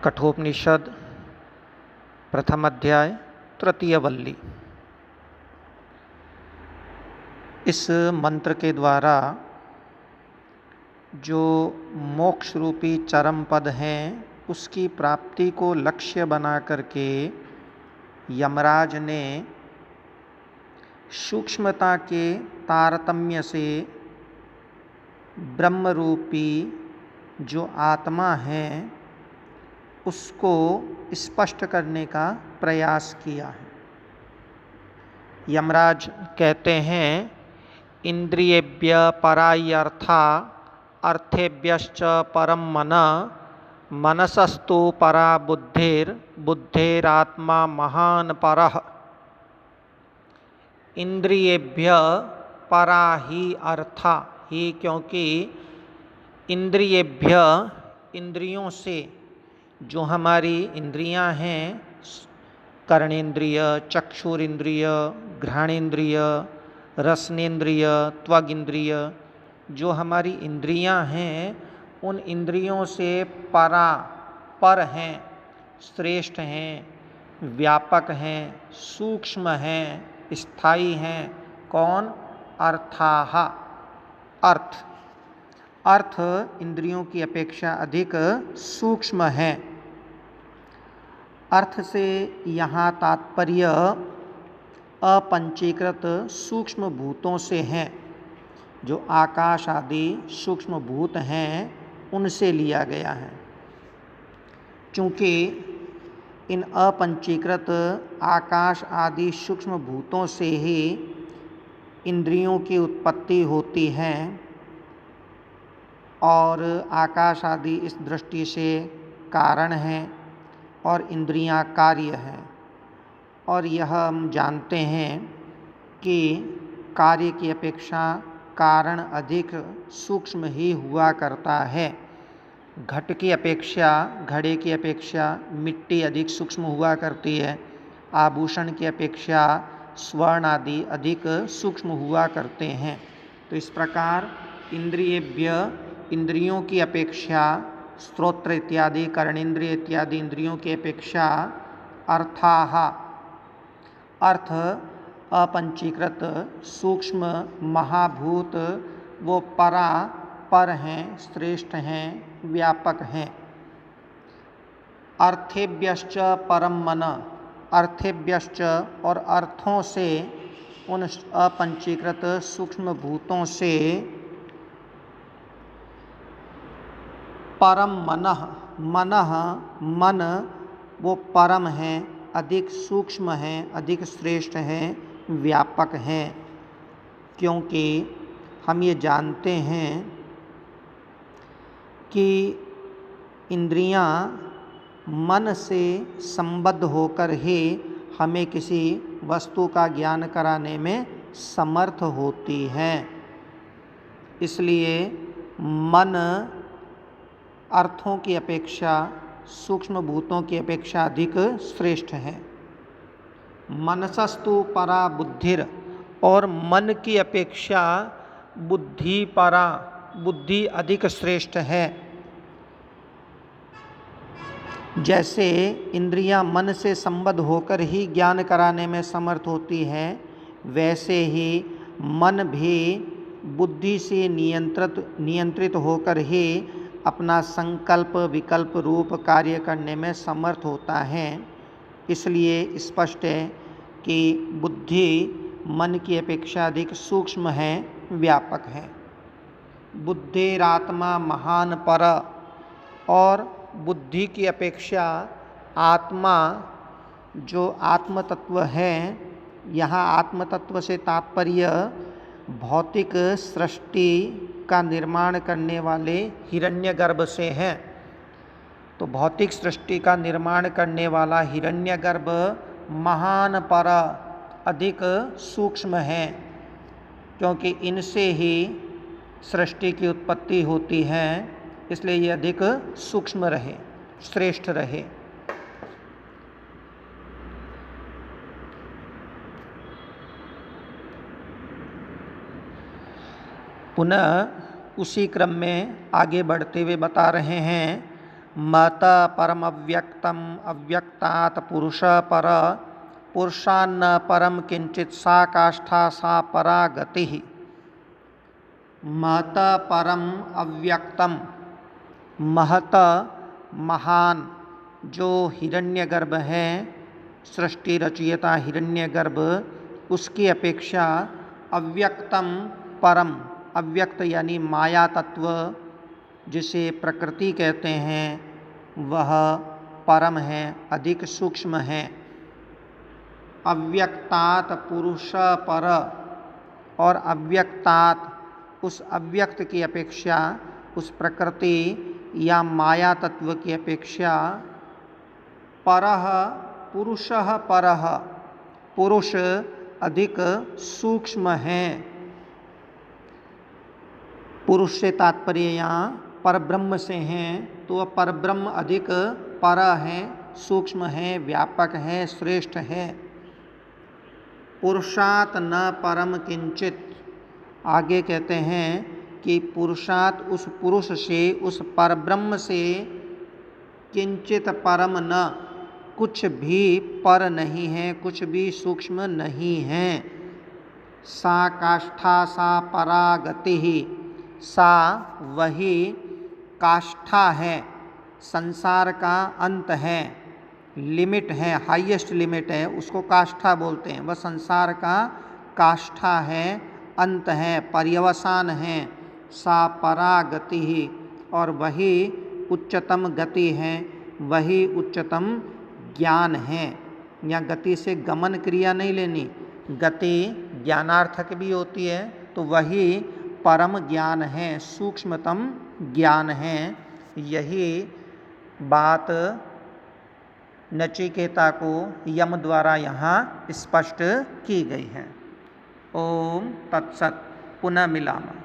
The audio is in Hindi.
कठोपनिषद प्रथम अध्याय तृतीय वल्ली। इस मंत्र के द्वारा जो मोक्ष रूपी चरम पद हैं उसकी प्राप्ति को लक्ष्य बना करके यमराज ने सूक्ष्मता के तारतम्य से ब्रह्म रूपी जो आत्मा है उसको स्पष्ट करने का प्रयास किया है। यमराज कहते हैं इंद्रियेभ्य परायर्था अर्थेभ्यश्च परम मन मनसस्तु परा बुद्धेरात्मा महान परः। इंद्रियेभ्य परा ही अर्था ही, क्योंकि इंद्रियेभ्य इंद्रियों से जो हमारी इंद्रियां हैं, कर्णेंद्रिय, चक्षुरेंद्रिय, घ्राणेंद्रिय, रसनेंद्रिय, त्वग इंद्रिय, जो हमारी इंद्रियां हैं उन इंद्रियों से पर हैं, श्रेष्ठ हैं, व्यापक हैं, सूक्ष्म हैं, स्थायी हैं। कौन? अर्थाः। अर्थ इंद्रियों की अपेक्षा अधिक सूक्ष्म है। अर्थ से यहाँ तात्पर्य अपंचीकृत सूक्ष्म भूतों से हैं। जो आकाश आदि सूक्ष्म भूत हैं उनसे लिया गया है। चूँकि इन अपंचीकृत आकाश आदि सूक्ष्म भूतों से ही इंद्रियों की उत्पत्ति होती है और आकाश आदि इस दृष्टि से कारण हैं और इंद्रियां कार्य हैं। और यह हम जानते हैं कि कार्य की अपेक्षा कारण अधिक सूक्ष्म ही हुआ करता है। घट की अपेक्षा, घड़े की अपेक्षा मिट्टी अधिक सूक्ष्म हुआ करती है। आभूषण की अपेक्षा स्वर्ण आदि अधिक सूक्ष्म हुआ करते हैं। तो इस प्रकार इंद्रियेभ्य इंद्रियों की अपेक्षा, श्रोत्र इत्यादि कर्णेंद्रिय इत्यादि इंद्रियों की अपेक्षा अर्थाः, अर्थ अपंचीकृत सूक्ष्म महाभूत वो पर हैं, श्रेष्ठ हैं, व्यापक हैं। अर्थेभ्यश्च परम मन, अर्थेभ्यश्च और अर्थों से, उन अपंचीकृत सूक्ष्म भूतों से परम मन वो परम हैं, अधिक सूक्ष्म हैं, अधिक श्रेष्ठ हैं, व्यापक हैं। क्योंकि हम ये जानते हैं कि इंद्रियां मन से संबद्ध होकर ही हमें किसी वस्तु का ज्ञान कराने में समर्थ होती हैं। इसलिए मन अर्थों की अपेक्षा, सूक्ष्म भूतों की अपेक्षा अधिक श्रेष्ठ है। मनसस्तु परा बुद्धिर, और मन की अपेक्षा बुद्धि परा, बुद्धि अधिक श्रेष्ठ है। जैसे इंद्रियां मन से संबद्ध होकर ही ज्ञान कराने में समर्थ होती हैं, वैसे ही मन भी बुद्धि से नियंत्रित होकर ही अपना संकल्प विकल्प रूप कार्य करने में समर्थ होता है। इसलिए स्पष्ट है कि बुद्धि मन की अपेक्षा अधिक सूक्ष्म है, व्यापक है। बुद्धिरात्मा महान पर, और बुद्धि की अपेक्षा आत्मा जो आत्म तत्व है, यहाँ आत्म तत्व से तात्पर्य भौतिक सृष्टि का निर्माण करने वाले हिरण्यगर्भ से है। तो भौतिक सृष्टि का निर्माण करने वाला हिरण्यगर्भ महान पर, अधिक सूक्ष्म है, क्योंकि इनसे ही सृष्टि की उत्पत्ति होती है। इसलिए ये अधिक सूक्ष्म रहे, श्रेष्ठ रहे। पुनः उसी क्रम में आगे बढ़ते हुए बता रहे हैं मत परम अव्यक्तम अव्यक्तात् पुरुष पर पुरुषान्न परम किंचित सा काष्ठा सा परा गति। महत परम अव्यक्तम, महत महान जो हिरण्यगर्भ है, सृष्टि रचयिता हिरण्यगर्भ, उसकी अपेक्षा अव्यक्तम परम, अव्यक्त यानी माया तत्व जिसे प्रकृति कहते हैं, वह परम है, अधिक सूक्ष्म है। अव्यक्तात् पुरुष पर, और अव्यक्तात् उस अव्यक्त की अपेक्षा, उस प्रकृति या माया तत्व की अपेक्षा, परः पुरुषः परः, पुरुष अधिक सूक्ष्म है। पुरुष से तात्पर्य यहाँ परब्रह्म से हैं, तो वह परब्रह्म अधिक पर है, सूक्ष्म है, व्यापक है, श्रेष्ठ है। पुरुषात् न परम किंचित, आगे कहते हैं कि पुरुषात् उस पुरुष से, उस परब्रह्म से, किंचित परम न, कुछ भी पर नहीं है, कुछ भी सूक्ष्म नहीं है। सा काष्ठा सा परा गति, सा वही काष्ठा है, संसार का अंत है, लिमिट है, हाईएस्ट लिमिट है, उसको काष्ठा बोलते हैं। वह संसार का काष्ठा है, अंत है, पर्यवसान है। सा परा गति ही, और वही उच्चतम गति है, वही उच्चतम ज्ञान है। यहाँ गति से गमन क्रिया नहीं लेनी, गति ज्ञानार्थक भी होती है, तो वही परम ज्ञान है, सूक्ष्मतम ज्ञान है। यही बात नचिकेता को यम द्वारा यहाँ स्पष्ट की गई है। ओम तत्सत। पुनः मिलामः।